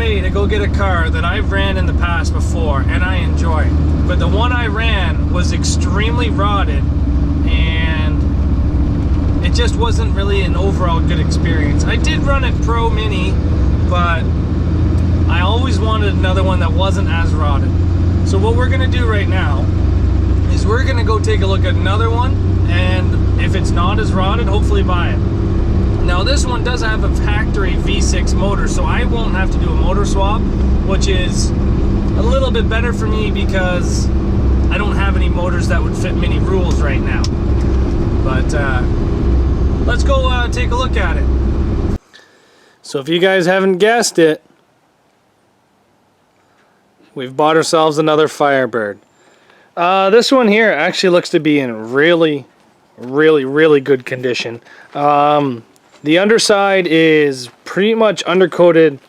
way to go get a car that I've ran in the past before and I enjoy. But the one I ran was extremely rotted and it just wasn't really an overall good experience. I did run it Pro Mini, but I always wanted another one that wasn't as rotted. So what we're gonna do right now is we're gonna go take a look at another one, and if it's not as rotted, hopefully buy it. Now this one does have a factory V6 motor, so I won't have to do a motor swap, which is a little bit better for me because I don't have any motors that would fit mini rules right now. But let's go take a look at it. So if you guys haven't guessed it, we've bought ourselves another Firebird. This one here actually looks to be in really good condition. The underside is pretty much undercoated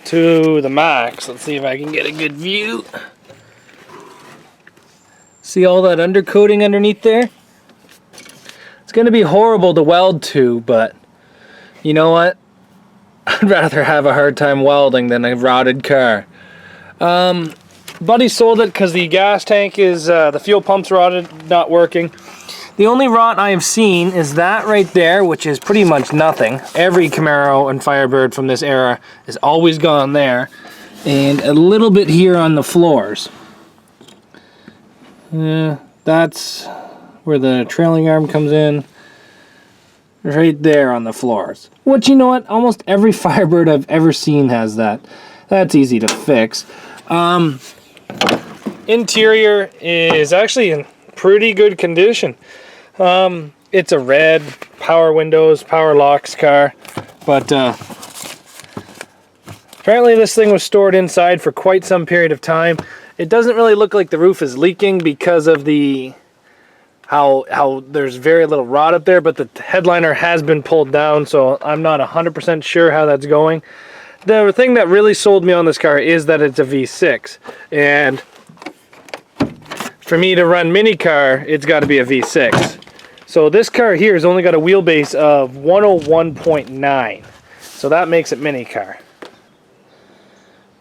to the max. Let's see if I can get a good view. See all that undercoating underneath there? It's going to be horrible to weld to, but you know what? I'd rather have a hard time welding than a rotted car. Buddy sold it because the gas tank is, the fuel pump's rotted, not working. The only rot I have seen is that right there, which is pretty much nothing. Every Camaro and Firebird from this era is always gone there. And a little bit here on the floors. That's where the trailing arm comes in. Right there on the floors. Which, you know what? Almost every Firebird I've ever seen has that. That's easy to fix. Interior is actually in pretty good condition. It's a red power windows, power locks car, but apparently this thing was stored inside for quite some period of time. It doesn't really look like the roof is leaking because of the how there's very little rot up there, but the headliner has been pulled down, so I'm not 100% sure how that's going. The thing that really sold me on this car is that it's a V6, and for me to run mini car, it's got to be a V6. So this car here has only got a wheelbase of 101.9, so that makes it mini car.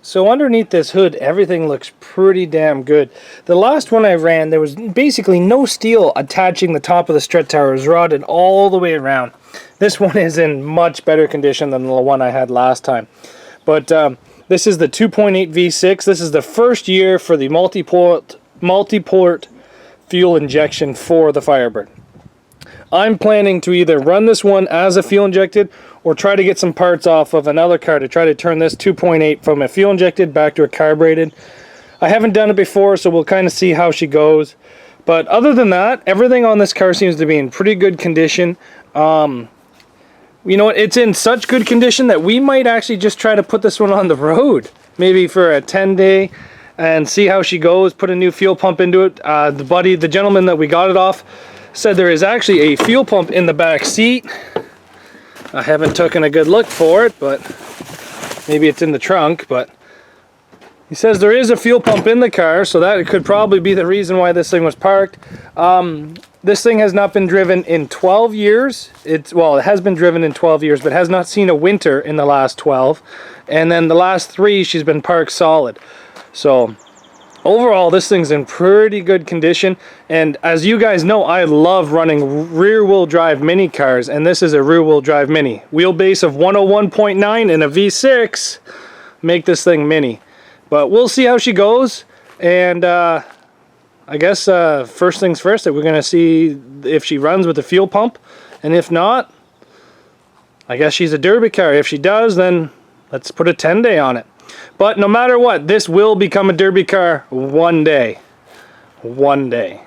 So underneath this hood, everything looks pretty damn good. The last one I ran, there was basically no steel attaching the top of the strut tower. It was rotted all the way around. This one is in much better condition than the one I had last time. But this is the 2.8 V6. This is the first year for the multi-port fuel injection for the Firebird. I'm planning to either run this one as a fuel injected or try to get some parts off of another car to try to turn this 2.8 from a fuel injected back to a carbureted. I haven't done it before, so we'll kind of see how she goes. But other than that, everything on this car seems to be in pretty good condition. You know what, it's in such good condition that we might actually just try to put this one on the road. Maybe for a 10-day and see how she goes, put a new fuel pump into it. The gentleman that we got it off, said there is actually a fuel pump in the back seat. I haven't taken a good look for it, but maybe it's in the trunk, but he says there is a fuel pump in the car, so that could probably be the reason why this thing was parked. This thing has not been driven in 12 years. It has been driven in 12 years, but has not seen a winter in the last 12. And then the last 3, she's been parked solid. So overall, this thing's in pretty good condition. And as you guys know, I love running rear-wheel drive mini cars, and this is a rear-wheel drive mini. Wheelbase of 101.9 and a V6 make this thing mini. But we'll see how she goes, and I guess first things first, that we're going to see if she runs with the fuel pump, and if not, I guess she's a derby car. If she does, then let's put a 10-day on it. But no matter what, this will become a derby car one day. One day.